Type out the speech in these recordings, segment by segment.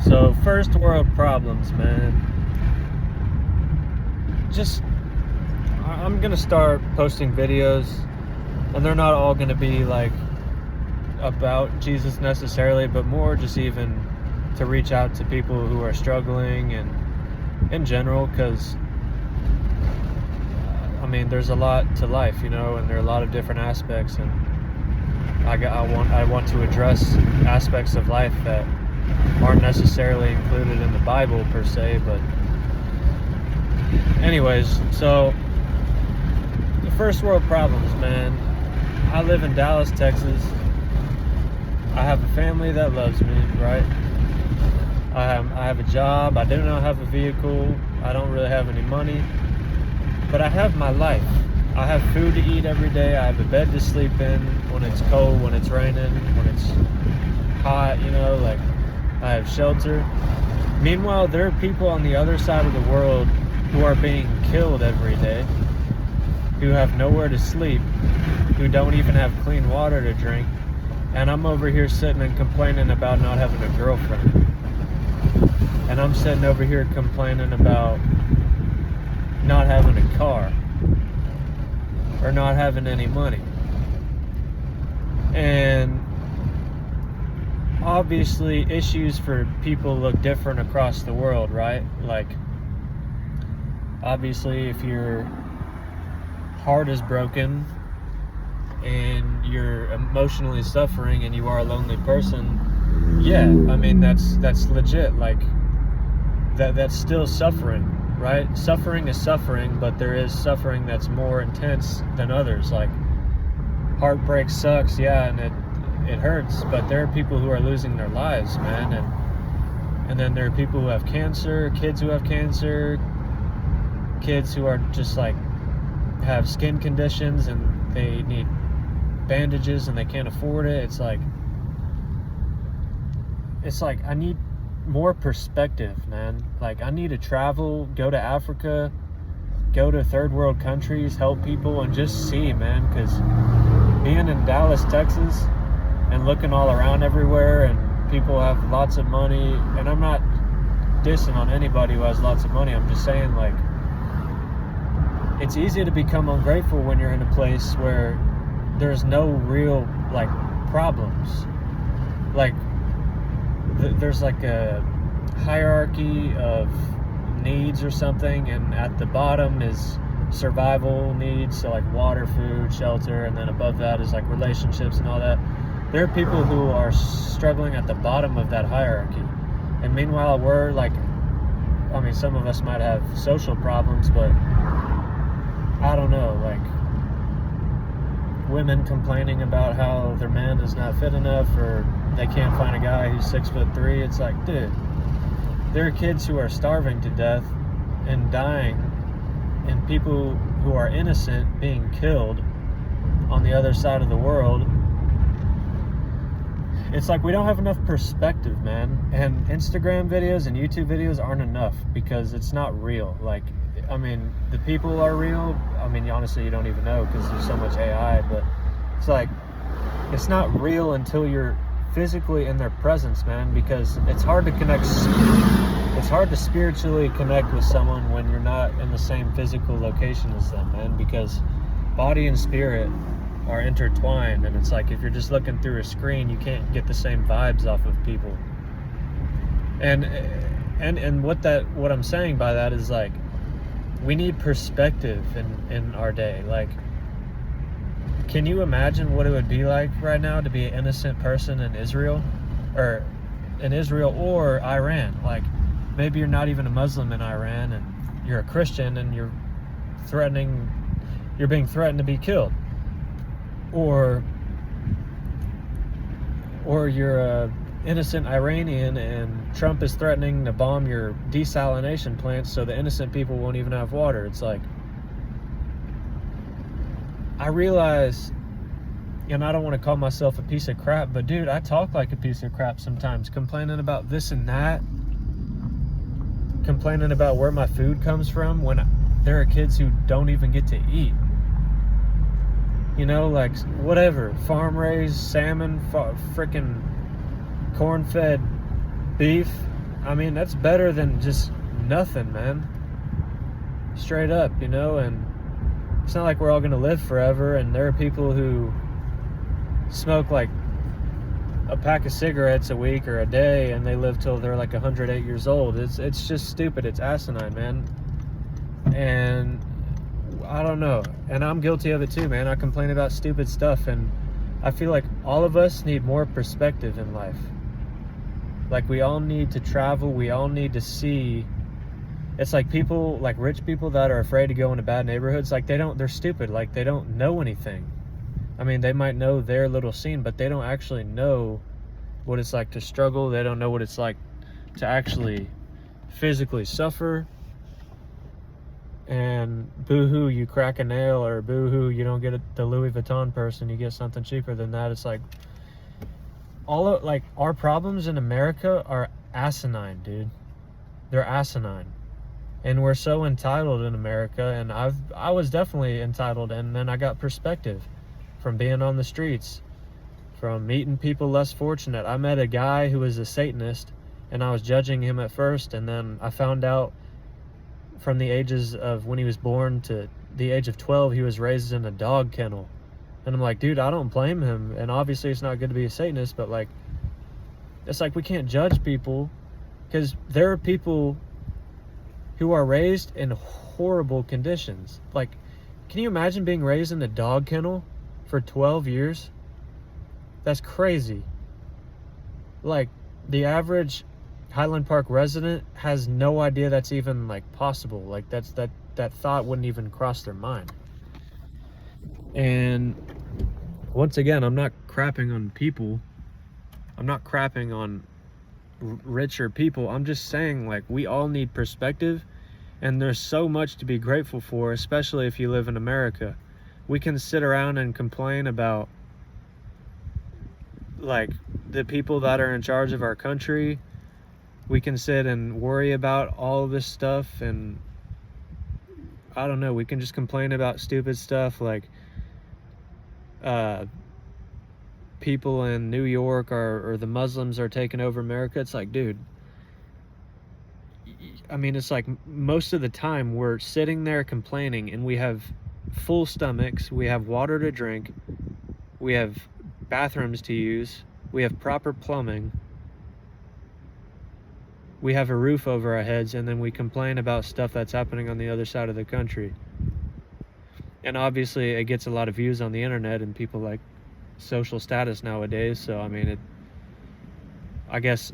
So, first world problems, man. I'm gonna start posting videos, and they're not all gonna be like about Jesus necessarily, but more just even to reach out to people who are struggling and in general, because I mean, there's a lot to life, and there are a lot of different aspects, and I want to address aspects of life that aren't necessarily included in the Bible per se. But anyways, so the first world problems, man. I live in Dallas, Texas. I have a family that loves me, right? I have a job. I do not have a vehicle. I don't really have any money, but I have my life. I have food to eat every day. I have a bed to sleep in when it's cold, when it's raining, when it's hot, like I have shelter. Meanwhile, there are people on the other side of the world who are being killed every day, who have nowhere to sleep, who don't even have clean water to drink, and I'm over here sitting and complaining about not having a girlfriend. And I'm sitting over here complaining about not having a car or not having any money. And obviously issues for people look different across the world, right? Like, obviously if your heart is broken and you're emotionally suffering and you are a lonely person, yeah, I mean that's legit. Like that's still suffering, right? Suffering is suffering, but there is suffering that's more intense than others. Like, heartbreak sucks, yeah, and it hurts, but there are people who are losing their lives, man, and then there are people who have cancer, kids who have cancer, kids who are just like have skin conditions and they need bandages and they can't afford it. It's like I need more perspective, man. Like, I need to travel, go to Africa, go to third world countries, help people, and just see, man, because being in Dallas, Texas, and looking all around everywhere, and people have lots of money, and I'm not dissing on anybody who has lots of money, I'm just saying, like, it's easy to become ungrateful when you're in a place where there's no real, like, problems. Like, there's like a hierarchy of needs or something, and at the bottom is survival needs, so like water, food, shelter, and then above that is like relationships and all that. There are people who are struggling at the bottom of that hierarchy, and meanwhile we're like, I mean, some of us might have social problems, but I don't know, like women complaining about how their man is not fit enough, or they can't find a guy who's 6'3". It's like, dude, there are kids who are starving to death and dying, and people who are innocent being killed on the other side of the world. It's like we don't have enough perspective, man. And Instagram videos and YouTube videos aren't enough because it's not real. Like, I mean, the people are real. I mean, honestly, you don't even know because there's so much AI, but it's like, it's not real until you're physically in their presence, man, because it's hard to connect. It's hard to spiritually connect with someone when you're not in the same physical location as them, man, because body and spirit are intertwined, and it's like if you're just looking through a screen, you can't get the same vibes off of people. And what I'm saying by that is, like, we need perspective in our day. Like, can you imagine what it would be like right now to be an innocent person in Israel or Iran? Like, maybe you're not even a Muslim in Iran and you're a Christian and you're being threatened to be killed, or you're a innocent Iranian and Trump is threatening to bomb your desalination plants so the innocent people won't even have water. It's like, I realize, and I don't want to call myself a piece of crap, but dude, I talk like a piece of crap sometimes, complaining about this and that, complaining about where my food comes from when there are kids who don't even get to eat. Like, whatever, farm-raised salmon, freaking corn-fed beef, I mean, that's better than just nothing, man. Straight up, you know. And it's not like we're all gonna live forever, and there are people who smoke like a pack of cigarettes a week or a day, and they live till they're like 108 years old. It's just stupid. It's asinine, man. And I don't know. And I'm guilty of it too, man. I complain about stupid stuff, and I feel like all of us need more perspective in life. Like, we all need to travel. We all need to see. It's like people, like rich people that are afraid to go into bad neighborhoods. Like, they're stupid. Like, they don't know anything. I mean, they might know their little scene, but they don't actually know what it's like to struggle. They don't know what it's like to actually physically suffer. And boo-hoo, you crack a nail, or boo-hoo, you don't get the Louis Vuitton purse and you get something cheaper than that. It's like, our problems in America are asinine, dude. They're asinine. And we're so entitled in America, and I was definitely entitled, and then I got perspective from being on the streets, from meeting people less fortunate. I met a guy who was a Satanist, and I was judging him at first, and then I found out from the ages of when he was born to the age of 12, he was raised in a dog kennel. And I'm like, dude, I don't blame him. And obviously it's not good to be a Satanist, but like, it's like we can't judge people, because there are people who are raised in horrible conditions. Like, can you imagine being raised in a dog kennel for 12 years? That's crazy. Like, the average Highland Park resident has no idea that's even like possible. Like, that thought wouldn't even cross their mind. And once again, I'm not crapping on people. I'm not crapping on richer people. I'm just saying, like, we all need perspective, and there's so much to be grateful for, especially if you live in America. We can sit around and complain about like the people that are in charge of our country. We can sit and worry about all of this stuff, and I don't know, we can just complain about stupid stuff like people in New York or the Muslims are taking over America. It's like, dude, I mean, it's like most of the time we're sitting there complaining, and we have full stomachs, we have water to drink, we have bathrooms to use, we have proper plumbing, we have a roof over our heads, and then we complain about stuff that's happening on the other side of the country. And obviously it gets a lot of views on the internet, and people like social status nowadays. So I mean, I guess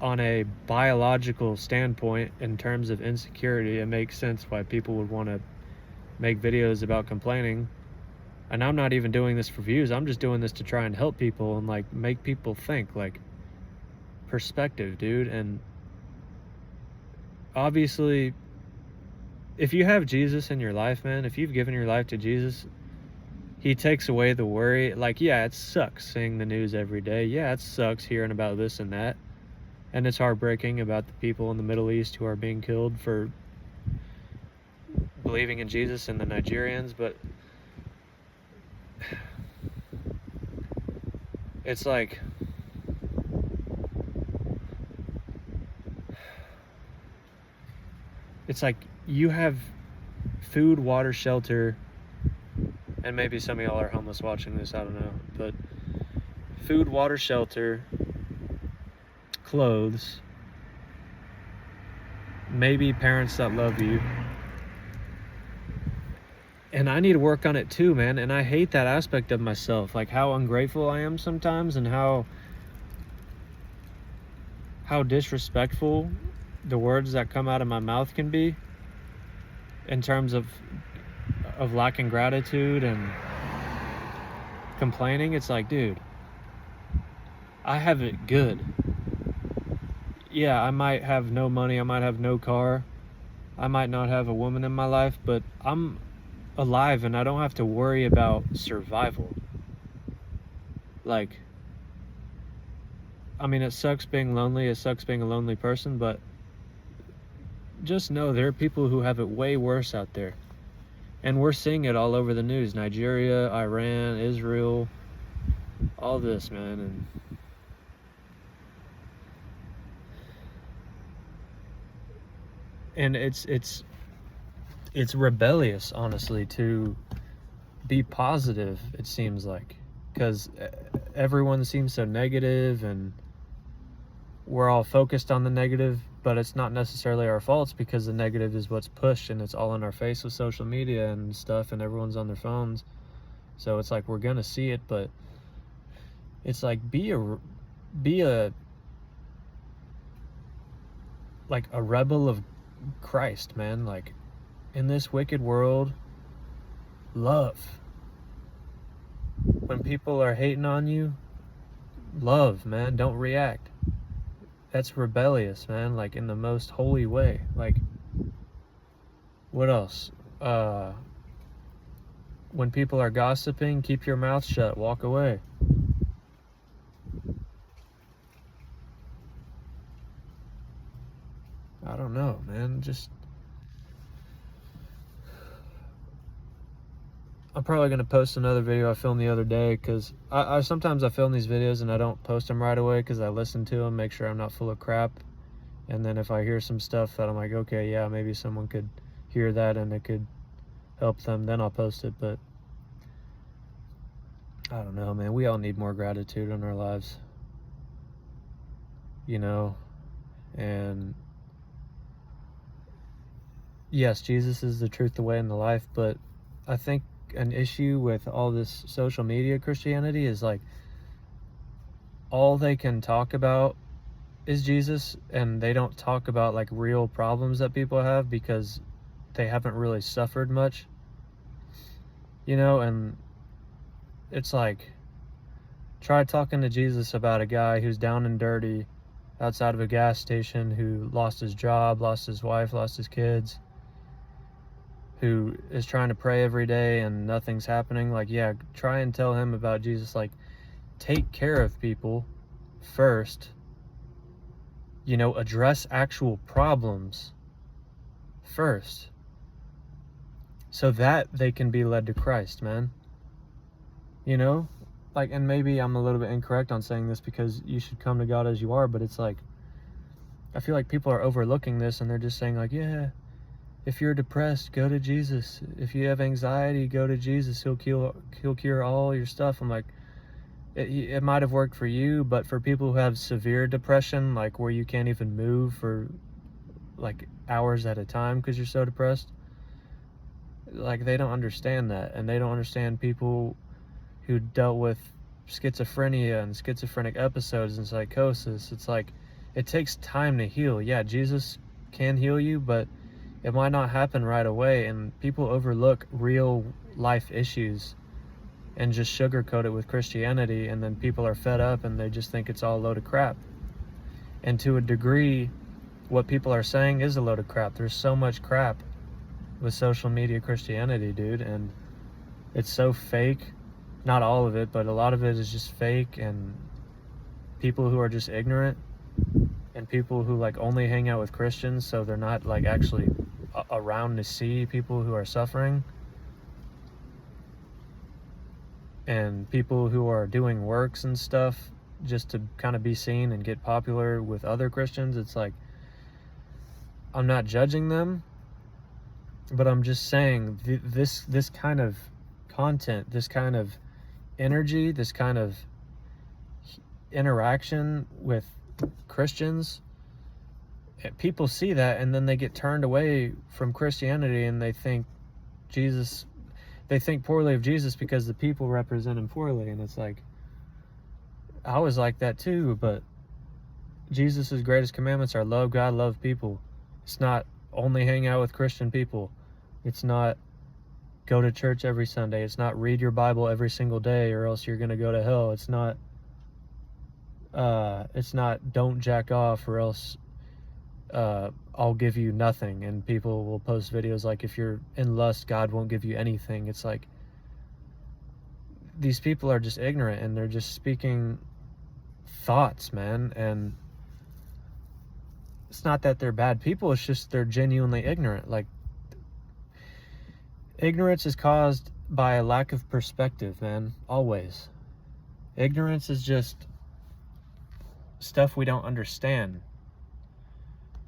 on a biological standpoint, in terms of insecurity, it makes sense why people would want to make videos about complaining. And I'm not even doing this for views. I'm just doing this to try and help people and like make people think. Like, perspective, dude. And obviously, if you have Jesus in your life, man, if you've given your life to Jesus, he takes away the worry. Like, yeah, it sucks seeing the news every day. Yeah, it sucks hearing about this and that. And it's heartbreaking about the people in the Middle East who are being killed for believing in Jesus, and the Nigerians. But it's like, you have food, water, shelter, and maybe some of y'all are homeless watching this, I don't know, but food, water, shelter, clothes, maybe parents that love you. And I need to work on it too, man. And I hate that aspect of myself, like how ungrateful I am sometimes, and how disrespectful the words that come out of my mouth can be in terms of lacking gratitude and complaining. It's like, dude, I have it good. Yeah, I might have no money, I might have no car, I might not have a woman in my life, but I'm alive and I don't have to worry about survival. Like, I mean, it sucks being lonely, it sucks being a lonely person, but just know there are people who have it way worse out there. And we're seeing it all over the news. Nigeria, Iran, Israel, all this, man. And And it's rebellious, honestly, to be positive, it seems like, because everyone seems so negative and we're all focused on the negative, but it's not necessarily our faults, because the negative is what's pushed and it's all in our face with social media and stuff, and everyone's on their phones. So it's like we're gonna see it, but it's like be a like a rebel of Christ, man. Like, in this wicked world, love. When people are hating on you, love, man. Don't react. That's rebellious, man. Like, in the most holy way. Like, what else? When people are gossiping, keep your mouth shut. Walk away. I don't know, man. Just, I'm probably going to post another video I filmed the other day, because I sometimes I film these videos and I don't post them right away, because I listen to them, make sure I'm not full of crap. And then if I hear some stuff that I'm like, okay, yeah, maybe someone could hear that and it could help them, then I'll post it. But I don't know, man. We all need more gratitude in our lives, you know? And yes, Jesus is the truth, the way, and the life, but I think an issue with all this social media Christianity is like all they can talk about is Jesus, and they don't talk about like real problems that people have, because they haven't really suffered much, you know? And it's like, try talking to Jesus about a guy who's down and dirty outside of a gas station, who lost his job, lost his wife, lost his kids, who is trying to pray every day and nothing's happening. Like, yeah, try and tell him about Jesus. Like, take care of people first, you know, address actual problems first, so that they can be led to Christ, man. You know? Like, and maybe I'm a little bit incorrect on saying this, because you should come to God as you are, but it's like, I feel like people are overlooking this, and they're just saying like, yeah, if you're depressed, go to Jesus. If you have anxiety, go to Jesus. He'll cure all your stuff. I'm like, it might have worked for you, but for people who have severe depression, like where you can't even move for like hours at a time because you're so depressed, like, they don't understand that. And they don't understand people who dealt with schizophrenia and schizophrenic episodes and psychosis. It's like, it takes time to heal. Yeah, Jesus can heal you, but it might not happen right away. And people overlook real life issues and just sugarcoat it with Christianity, and then people are fed up and they just think it's all a load of crap. And to a degree, what people are saying is a load of crap. There's so much crap with social media Christianity, dude, and it's so fake. Not all of it, but a lot of it is just fake, and people who are just ignorant, and people who like only hang out with Christians, so they're not like actually around to see people who are suffering, and people who are doing works and stuff just to kind of be seen and get popular with other Christians. It's like, I'm not judging them, but I'm just saying this kind of content, this kind of energy, this kind of interaction with Christians, people see that and then they get turned away from Christianity, and they think poorly of Jesus because the people represent him poorly. And it's like, I was like that too, but Jesus' greatest commandments are love God, love people. It's not only hang out with Christian people. It's not go to church every Sunday. It's not read your Bible every single day or else you're going to go to hell. It's not don't jack off or else I'll give you nothing. And people will post videos like, if you're in lust, God won't give you anything. It's like, these people are just ignorant, and they're just speaking thoughts, man. And it's not that they're bad people, it's just they're genuinely ignorant. Like, ignorance is caused by a lack of perspective, man. Always. Ignorance is just stuff we don't understand.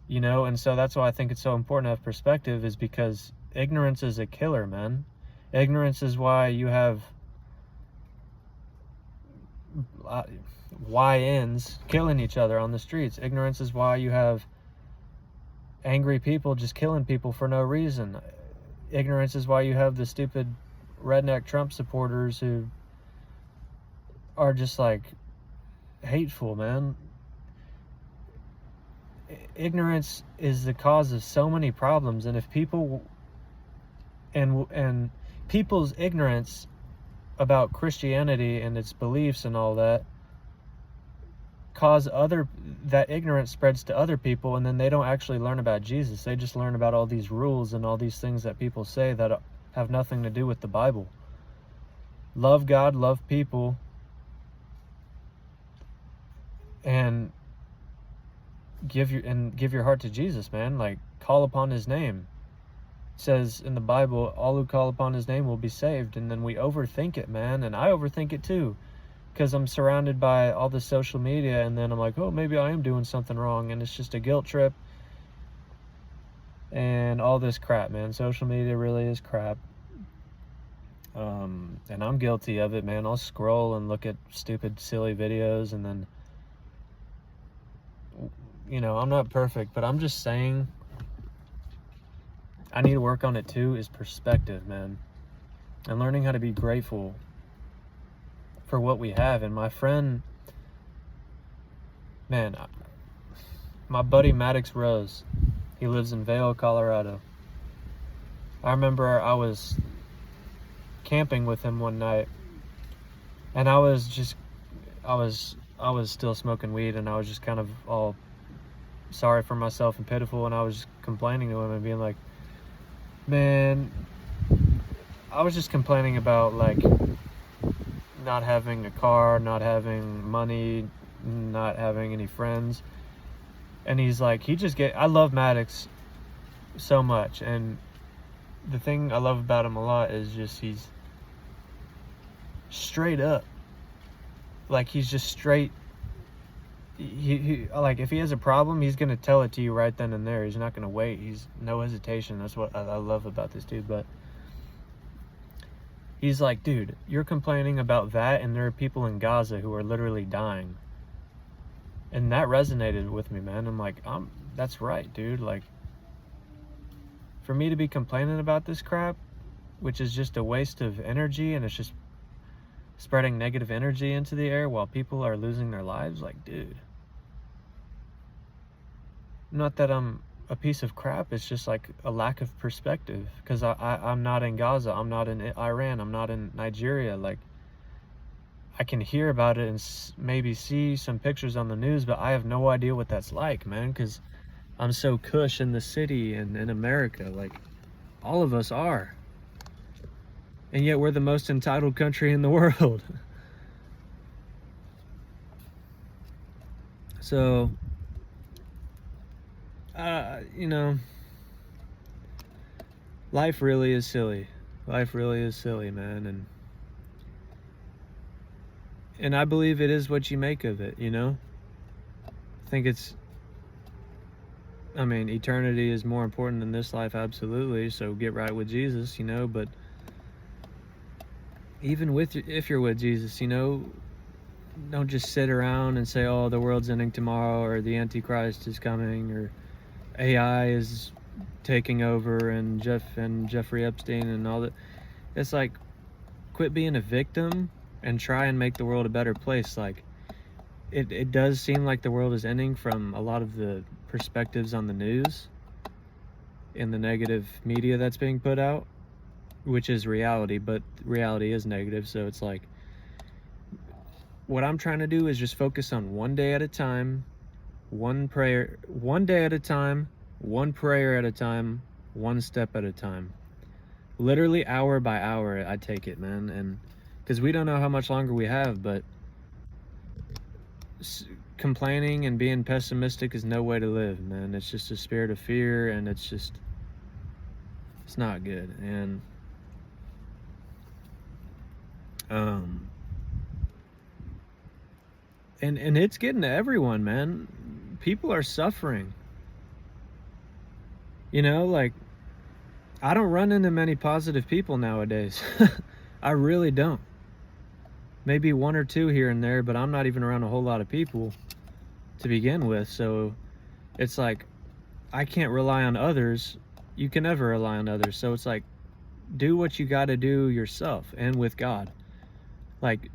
you know. And so that's why I think it's so important to have perspective, is because ignorance is a killer, man. Ignorance is why you have YNs killing each other on the streets. Ignorance is why you have angry people just killing people for no reason. Ignorance is why you have the stupid redneck Trump supporters who are just like hateful, man. Ignorance is the cause of so many problems, and if people's ignorance about Christianity and its beliefs and all that that ignorance spreads to other people, and then they don't actually learn about Jesus. They just learn about all these rules and all these things that people say that have nothing to do with the Bible. Love God, love people, and give your heart to Jesus, man. Like, call upon his name. It says in the Bible, all who call upon his name will be saved. And then we overthink it, man. And I overthink it too, because I'm surrounded by all this social media, and then I'm like, oh, maybe I am doing something wrong, and it's just a guilt trip and all this crap, man. Social media really is crap. And I'm guilty of it, man. I'll scroll and look at stupid, silly videos, and then, you know, I'm not perfect, but I'm just saying I need to work on it too, is perspective, man. And learning how to be grateful for what we have. And my friend, man, my buddy Maddox Rose, he lives in Vail, Colorado. I remember I was camping with him one night, and I was still smoking weed, and I was just kind of all sorry for myself and pitiful, and I was just complaining to him and being like, man, I was just complaining about like not having a car, not having money, not having any friends. And he's like, I love Maddox so much, and the thing I love about him a lot is just he's straight up. Like, he's just straight. He like, if he has a problem, he's gonna tell it to you right then and there. He's not gonna wait. He's no hesitation. That's what I love about this dude. But he's like, dude, you're complaining about that, and there are people in Gaza who are literally dying. And that resonated with me, man. I'm like, that's right, dude. Like, for me to be complaining about this crap, which is just a waste of energy, and it's just spreading negative energy into the air while people are losing their lives, like, dude. Not that I'm a piece of crap, it's just like a lack of perspective, because I'm not in Gaza, I'm not in Iran, I'm not in Nigeria. Like, I can hear about it and maybe see some pictures on the news, but I have no idea what that's like, man, because I'm so cush in the city and in America. Like, all of us are. And yet we're the most entitled country in the world. So, you know, life really is silly. Life really is silly, man. And I believe it is what you make of it, you know? I think eternity is more important than this life, absolutely. So get right with Jesus, you know? But even if you're with Jesus, you know, don't just sit around and say, oh, the world's ending tomorrow, or the Antichrist is coming, or AI is taking over, and Jeffrey Epstein and all that. It's like, quit being a victim and try and make the world a better place. Like, it does seem like the world is ending from a lot of the perspectives on the news and the negative media that's being put out, which is reality, but reality is negative. So it's like, what I'm trying to do is just focus on one day at a time, one day at a time, one prayer at a time, one step at a time. Literally hour by hour, I take it, man. And because we don't know how much longer we have, but complaining and being pessimistic is no way to live, man. It's just a spirit of fear, and it's not good. And and it's getting to everyone, man. People are suffering. You know, like, I don't run into many positive people nowadays. I really don't. Maybe one or two here and there, but I'm not even around a whole lot of people to begin with. So it's like, I can't rely on others. You can never rely on others. So it's like, do what you got to do yourself and with God. Like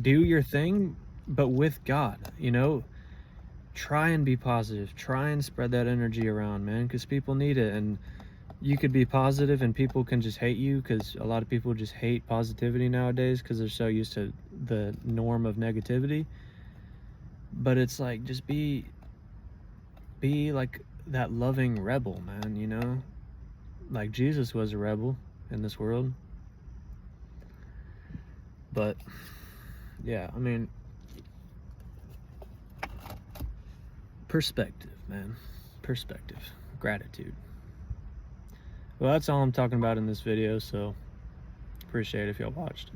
do your thing, but with God, you know. Try and be positive. Try and spread that energy around, man, because people need it. And you could be positive and people can just hate you, because a lot of people just hate positivity nowadays because they're so used to the norm of negativity. But it's like, just be like that loving rebel, man, you know, like Jesus was a rebel in this world. But yeah, I mean, perspective, man. Perspective. Gratitude. Well, that's all I'm talking about in this video, so appreciate it if y'all watched.